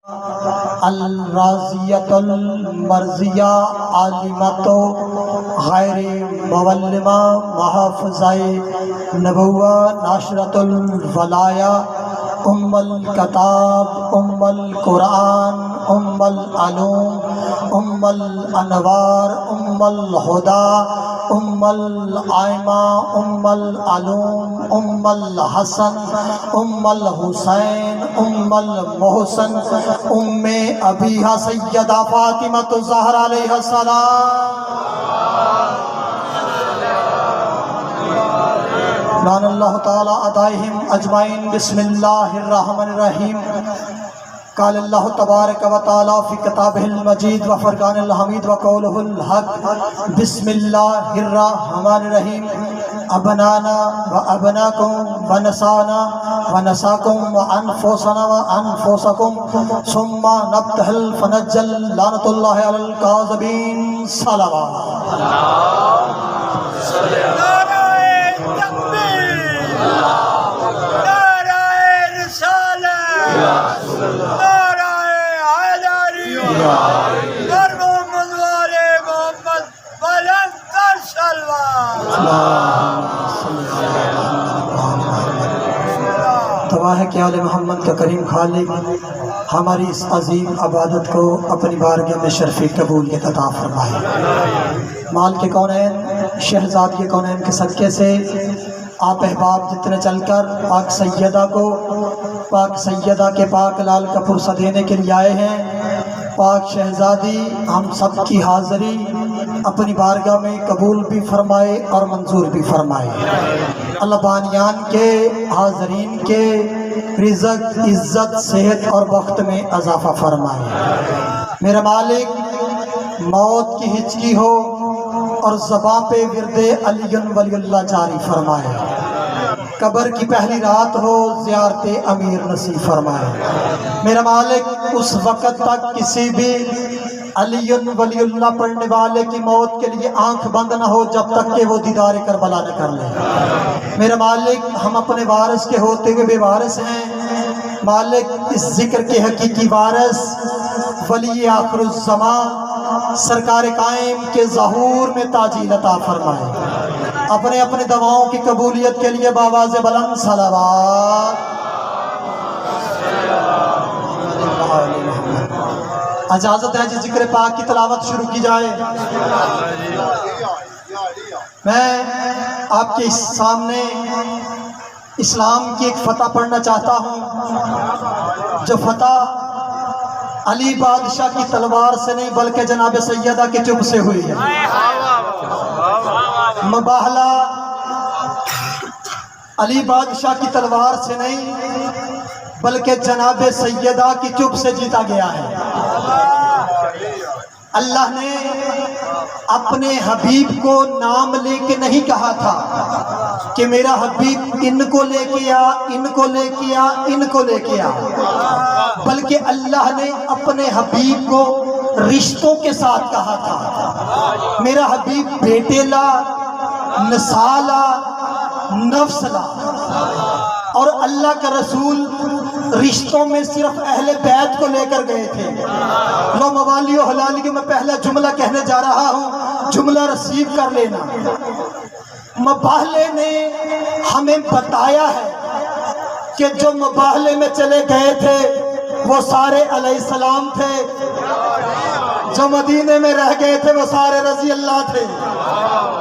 الراضیۃ المرضیہ عالمۃ غیر مولمہ محافظہ نبوہ ناشرۃ الولایا ام الکتاب ام القرآن ام العلوم ام الانوار ام الہدی ام الائمہ ام العلوم ام الحسن ام الحسین ام المحسن ام ابیہا سیدہ فاطمہ الزہرا علیہ السلام لعن اللہ تعالی علیہم اجمعین۔ بسم اللہ الرحمن الرحیم۔ قال اللہ تبارک و تعالی فی کتابہ المجید و فرقان الحمید و قولہ الحق۔ بسم اللہ الرحمن الرحیم۔ ابنانا و ابناکم و نسانا و نساکم و انفسنا و انفسکم ثم نبتہل فنجل لعنت اللہ علی الکاذبین۔ صلوات دعا ہے کہ آل محمد کا کریم خالق ہماری اس عظیم عبادت کو اپنی بارگاہ میں شرف قبولیت عطا فرمائے۔ مالک کونین شہزادی کونین کے صدقے سے آپ احباب جتنے چل کر پاک سیدہ کو پاک سیدہ کے پاک لال کا پرسہ دینے کے لیے آئے ہیں، پاک شہزادی ہم سب کی حاضری اپنی بارگاہ میں قبول بھی فرمائے اور منظور بھی فرمائے۔ اللہ بانیان کے حاضرین کے رزق عزت صحت اور وقت میں اضافہ فرمائے۔ میرا مالک موت کی ہچکی ہو اور زباں پہ ورد علی ولی اللہ جاری فرمائے، قبر کی پہلی رات ہو زیارت امیر نصیب فرمائے۔ میرا مالک اس وقت تک کسی بھی علی ولی اللہ پڑھنے والے کی موت کے لیے آنکھ بند نہ ہو جب تک کہ وہ دیدار کربلا نہ کر لے۔ میرا مالک ہم اپنے وارث کے ہوتے ہوئے بے وارث ہیں، مالک اس ذکر کے حقیقی وارث ولی آخر الزمان سرکار قائم کے ظہور میں تاجیل عطا فرمائے۔ اپنے اپنے دعاؤں کی قبولیت کے لیے بآواز بلند صلوات۔ اجازت ہے جس ذکر پاک کی تلاوت شروع کی جائے۔ میں آپ کے سامنے اسلام کی ایک فتح پڑھنا چاہتا ہوں، جو فتح علی بادشاہ کی تلوار سے نہیں بلکہ جناب سیدہ کی چب سے ہوئی ہے۔ مباہلہ علی بادشاہ کی تلوار سے نہیں بلکہ جناب سیدہ کی چب سے جیتا گیا ہے۔ اللہ نے اپنے حبیب کو نام لے کے نہیں کہا تھا کہ میرا حبیب ان کو لے کے آ، ان کو لے کے آ، ان کو لے کے آ، بلکہ اللہ نے اپنے حبیب کو رشتوں کے ساتھ کہا تھا۔ میرا حبیب بیٹے لا، نساء لا، نفس لا، اور اللہ کا رسول رشتوں میں صرف اہل بیت کو لے کر گئے تھے۔ لو موالی و حلالی کے میں پہلا جملہ کہنے جا رہا ہوں، جملہ رسیو کر لینا۔ مباہلے نے ہمیں بتایا ہے کہ جو مباہلے میں چلے گئے تھے وہ سارے علیہ السلام تھے، جو مدینے میں رہ گئے تھے وہ سارے رضی اللہ تھے۔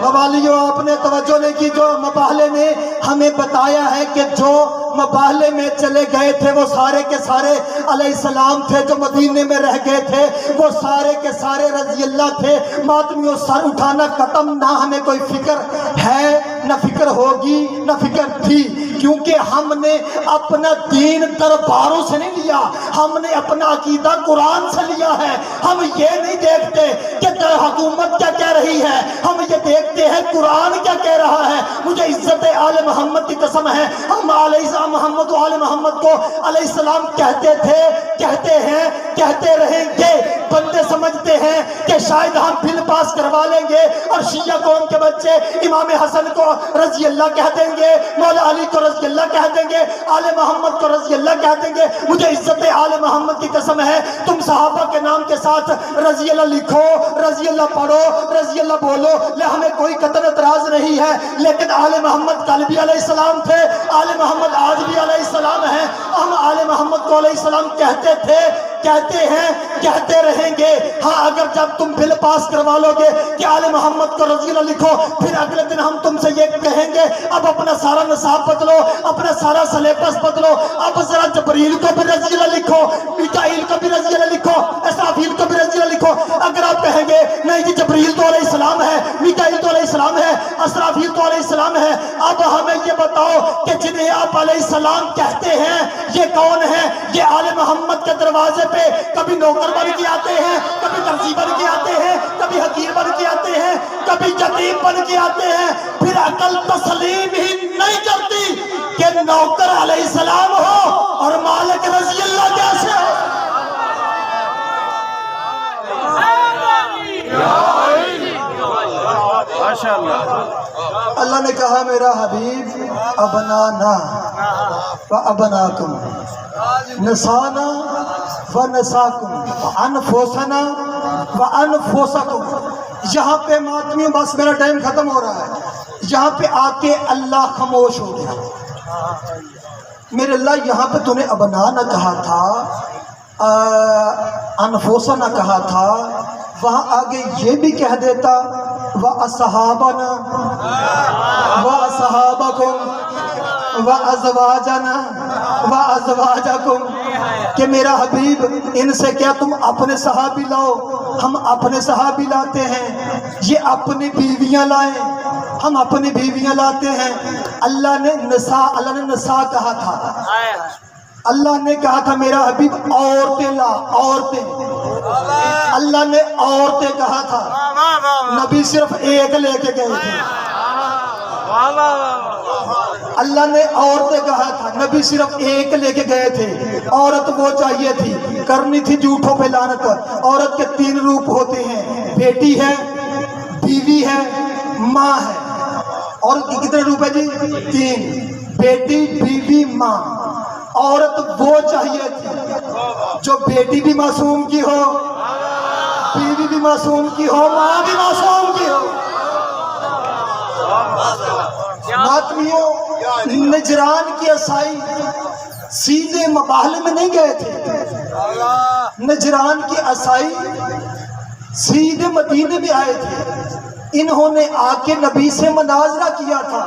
موالیوں آپ نے توجہ نہیں کی، جو مباہلے نے ہمیں بتایا ہے کہ جو مباہلے میں چلے گئے تھے وہ سارے کے سارے علیہ السلام تھے، جو مدینے میں رہ گئے تھے وہ سارے کے سارے رضی اللہ تھے۔ ماتمیوں سر اٹھانا ختم، نہ ہمیں کوئی فکر ہے نہ فکر ہوگی نہ فکر تھی، کیونکہ ہم نے اپنا دین درباروں سے نہیں لیا، ہم نے اپنا عقیدہ قرآن سے لیا ہے۔ ہم یہ نہیں دیکھتے کہ حکومت کیا کہہ رہی ہے، ہم یہ دیکھتے ہیں قرآن کیا کہہ رہا ہے۔ مجھے عزت آل محمد کی قسم ہے، ہم علیہ محمد و آل محمد کو علیہ السلام کہتے تھے، کہتے ہیں، کہتے رہیں گے۔ بندے سمجھتے ہیں کہ شاید ہم بل پاس کروا سنبھالیں گے، اور شیعہ قوم کے بچے امام حسن کو رضی اللہ کہہ دیں گے، مولا علی کو رضی اللہ کہہ دیں گے، آل محمد کو رضی اللہ کہہ دیں گے۔ مجھے عزت آل محمد کی قسم ہے، تم صحابہ کے نام کے ساتھ رضی اللہ لکھو، رضی اللہ پڑھو، رضی اللہ بولو، ہمیں کوئی قطع اعتراض نہیں ہے، لیکن آل محمد کل بھی علیہ السلام تھے، آل محمد آج بھی علیہ السلام ہیں، ہم آل محمد کو علیہ السلام کہتے تھے، کہتے ہیں، کہتے رہیں گے۔ ہاں اگر جب تم بل پاس کروا لو گے کہ آل محمد کو رضی اللہ لکھو، پھر اگلے دن ہم تم سے یہ کہیں گے اب اپنا سارا نصاب بدلو، اپنا سارا سلیبس بدلو، اب ذرا جبریل کو بھی رضی اللہ لکھو، میکائیل کو بھی رضی اللہ لکھو، اسرافیل کو بھی رضی اللہ لکھو۔ اگر آپ کہیں گے نہیں جی جبریل تو علیہ السلام ہے، میکائیل تو علیہ السلام ہے، اسرافیل تو علیہ السلام ہے، اب ہمیں یہ بتاؤ کہ جنہیں آپ علیہ السلام کہتے ہیں یہ کون ہیں؟ یہ آل محمد کے دروازے پہ کبھی نوکر بن کے آتے ہیں، کبھی درزی بن کے آتے ہیں، کبھی حقیر بن کے آتے ہیں، کبھی یتیم بن کے آتے ہیں، پھر عقل تسلیم ہی نہیں کرتی کہ نوکر علیہ السلام ہو اور مالک رضی اللہ کیسے ہو۔ اللہ نے کہا میرا حبیب ابنانا و ابناکم، نسانا و نساکم، انفسنا و انفسکم۔ یہاں پہ ماتمیوں بس میرا ٹائم ختم ہو رہا ہے، یہاں پہ آ کے اللہ خاموش ہو گیا۔ میرے اللہ یہاں پہ تو نے ابنا نہ کہا تھا، انفوسا نہ کہا تھا، وہاں آگے یہ بھی کہہ دیتا وَأَصْحَابَنَا وَأَصْحَابَكُمْ وَأَزْوَاجَنَا وَأَزْوَاجَكُمْ کہ میرا حبیب ان سے کیا تم اپنے صحابی لاؤ، ہم اپنے صحابی لاتے ہیں، یہ اپنی بیویاں لائیں، ہم اپنی بیویاں لاتے ہیں۔ اللہ نے نساء کہا تھا، اللہ نے کہا تھا میرا حبیب عورتیں لا، عورتیں، اللہ نے عورتیں کہا تھا، نبی صرف ایک لے کے گئے تھے۔ اللہ نے عورتیں کہا تھا، نبی صرف ایک لے کے گئے تھے۔ عورت وہ چاہیے تھی، کرنی تھی جھوٹوں پہ لعنت۔ عورت کے تین روپ ہوتے ہیں، بیٹی ہے، بیوی ہے، ماں ہے۔ عورت کی کتنے روپ ہے جی؟ تین، بیٹی، بیوی، ماں۔ عورت وہ چاہیے تھی جو بیٹی بھی معصوم کی ہو، بیوی بھی معصوم کی ہو، ماں بھی معصوم کی ہو۔ ماتمیوں نجران کی عیسائی سیدھے مباہلے میں نہیں گئے تھے، نجران کی عیسائی سیدھے مدینے میں آئے تھے۔ انہوں نے آ کے نبی سے مناظرہ کیا تھا،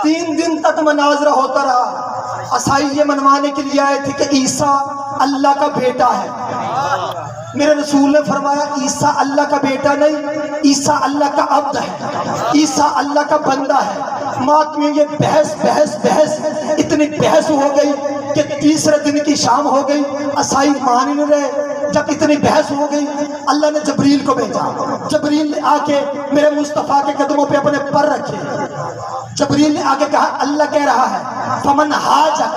3 دن تک مناظرہ ہوتا رہا۔ عیسائی یہ منوانے کے لیے آئے تھے کہ عیسیٰ اللہ کا بیٹا ہے۔ میرے رسول نے فرمایا عیسیٰ اللہ کا بیٹا نہیں، عیسیٰ اللہ کا عبد ہے، عیسیٰ اللہ کا بندہ ہے۔ ماتمیوں یہ بحث اتنی بحث ہو گئی کہ تیسرے دن کی شام ہو گئی، عیسائی مان ہی نہیں رہے۔ جب اتنی بحث ہو گئی اللہ نے جبریل کو بھیجا، جبریل نے آ کے میرے مصطفیٰ کے قدموں پہ اپنے پر رکھے۔ جبریل نے آ کے کہا اللہ کہہ رہا ہے فمن حاجک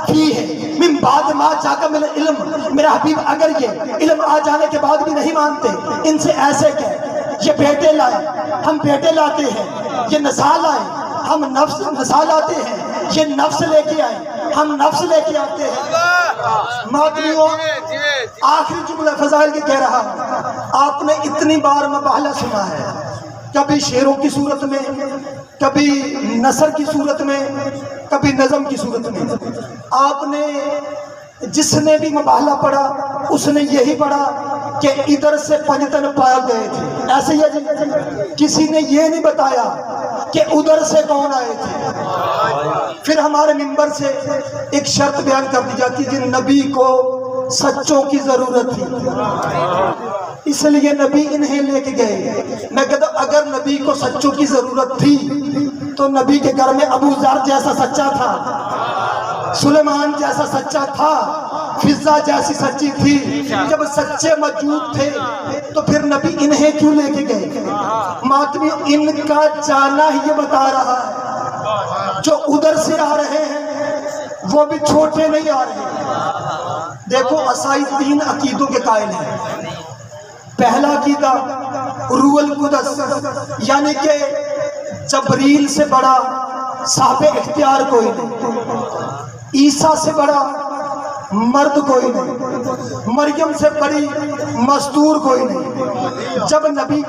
فیہ من بعد ما جاءک من العلم، میرا حبیب اگر یہ علم آ جانے کے بعد بھی نہیں مانتے، ان سے ایسے کہہ یہ بیٹے لائے، ہم بیٹے لاتے ہیں، یہ نساء لائے، ہم نساء لاتے ہیں، یہ نفس لے کے آئے، ہم نفس لے کے آتے ہیں۔ ماتمیوں آخری جملہ فضائل کے کہہ رہا آپ نے اتنی بار مباہلہ سنا ہے، کبھی شعروں کی صورت میں، کبھی نثر کی صورت میں، کبھی نظم کی صورت میں۔ آپ نے جس نے بھی مباہلہ پڑھا اس نے یہی پڑھا کہ ادھر سے پنجتن پائے گئے تھے، ایسے ہی جی کسی نے یہ نہیں بتایا کہ ادھر سے کون آئے تھے۔ پھر ہمارے منبر سے ایک شرط بیان کر دی جاتی کہ نبی کو سچوں کی ضرورت تھی، اس لیے نبی انہیں لے کے گئے۔ میں کہتا ہوں اگر نبی کو سچوں کی ضرورت تھی تو نبی کے گھر میں ابو ذر جیسا سچا تھا، سلیمان جیسا سچا تھا، فضہ جیسی سچی تھی۔ جب سچے موجود تھے تو پھر نبی انہیں کیوں لے کے گئے؟ ماتمی ان کا جانا ہی یہ بتا رہا ہے، جو ادھر سے آ رہے ہیں وہ بھی چھوٹے نہیں آ رہے۔ دیکھو عیسائی 3 عقیدوں کے قائل ہیں۔ پہلا عقیدہ روح القدس، یعنی کہ جبریل سے بڑا صاحب اختیار کوئی نہیں، عیسیٰ سے بڑا مرد کوئی نہیں، مریم سے بڑی مستور کوئی نہیں۔ جب نبی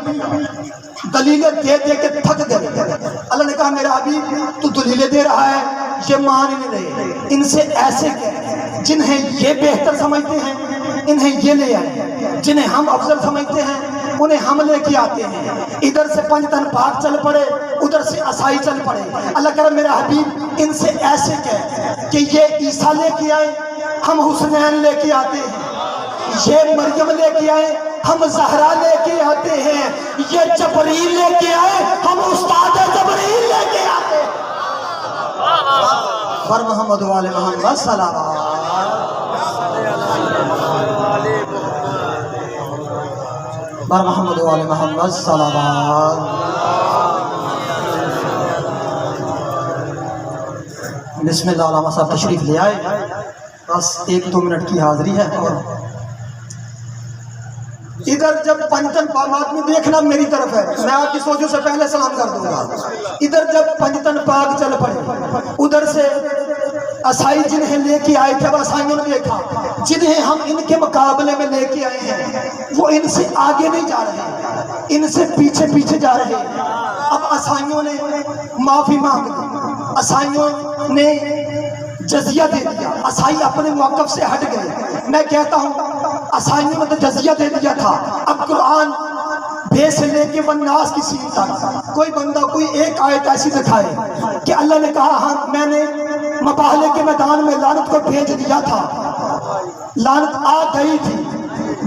دلیلیں دے دے کے تھک گئے، اللہ نے کہا میرا حبیب تو دلیلیں دے رہا ہے، یہ مان نہیں رہے، ان سے ایسے کہ جنہیں یہ بہتر سمجھتے ہیں انہیں یہ لے آئے، جنہیں ہم افضل سمجھتے ہیں انہیں ہم لے کے آتے ہیں۔ ادھر سے 5 تن پاک چل پڑے، ادھر سے عیسائی چل پڑے۔ اللہ کہہ رہا میرا حبیب ان سے ایسے کہ یہ عیسیٰ لے کے آئے، ہم حسنین لے کے آتے ہیں، یہ مریم لے کے آئے، ہم زہرا لے کے آتے ہیں، یہ جبریل لے کے آئے، ہم استاد جبریل لے کے آتے ہیں۔ بر محمد والے محمد صلوات، بر محمد والے محمد صلوات۔ بسم اللہ، علامہ صاحب تشریف لے آئے، بس 1-2 منٹ کی حاضری ہے۔ اور ادھر جب پنجتن پاک آدمی دیکھنا میری طرف ہے، میں آپ کی سوچوں سے پہلے سلام کر دوں گا۔ ادھر جب پنجتن پاک چل پڑے، ادھر سے عیسائی جنہیں لے کے آئے تھے، اب عیسائیوں نے دیکھا جنہیں ہم ان کے مقابلے میں لے کے آئے ہیں وہ ان سے آگے نہیں جا رہے، ان سے پیچھے پیچھے جا رہے۔ اب عیسائیوں نے معافی مانگ لی، عیسائیوں نے جزیہ دے دیا، عیسائی اپنے موقف سے ہٹ گئے۔ میں کہتا ہوں عیسائیوں نے تو جزیہ دے دیا تھا، اب قرآن بے سے لے کے والناس کی سین تک کوئی بندہ کوئی ایک آیت ایسی دکھائے کہ اللہ نے کہا ہاں میں نے مباہلے کے میدان میں لعنت کو بھیج دیا تھا، لعنت آ گئی تھی،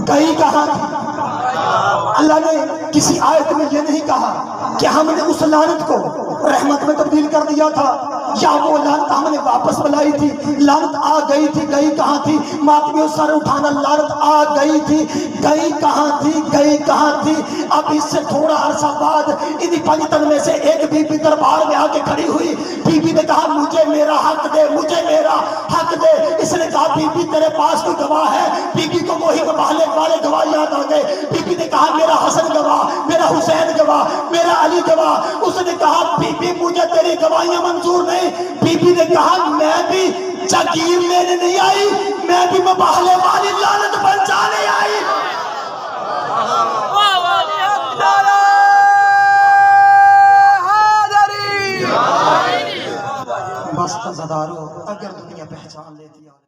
گئی کہاں تھی؟ اللہ نے کسی آیت میں یہ نہیں کہا کہ ہم نے اس لعنت کو رحمت میں تبدیل کر دیا تھا، یا وہ لعنت ہم نے واپس بلائی تھی، لعنت آ گئی تھی، گئی کہاں تھی؟ ماتمیوں سر اٹھانا، لعنت آ گئی تھی، گئی کہاں تھی؟ گئی کہاں تھی؟ اب اس سے تھوڑا عرصہ بعد انہی 5 تن میں سے ایک بی بی دربار میں آ کے کھڑی ہوئی، بی بی نے کہا مجھے میرا حق دے، مجھے میرا حق دے۔ اس نے کہا بی بی تیرے پاس کوئی گواہ ہے؟ بی بی کو وہی مباہلے والے گواہ یاد آ گئے، بی بی نے کہا میرا حسن گواہ، میرا حسین گواہ، میرا علی گواہ۔ اس نے کہا بی بی مجھے تیری گواہیاں منظور نہیں۔ بی بی نے کہا میں بھی جاگیر لینے نہیں آئی، میں بھی مباہلے والی لعنت بچانے آئی۔ بس تزدارو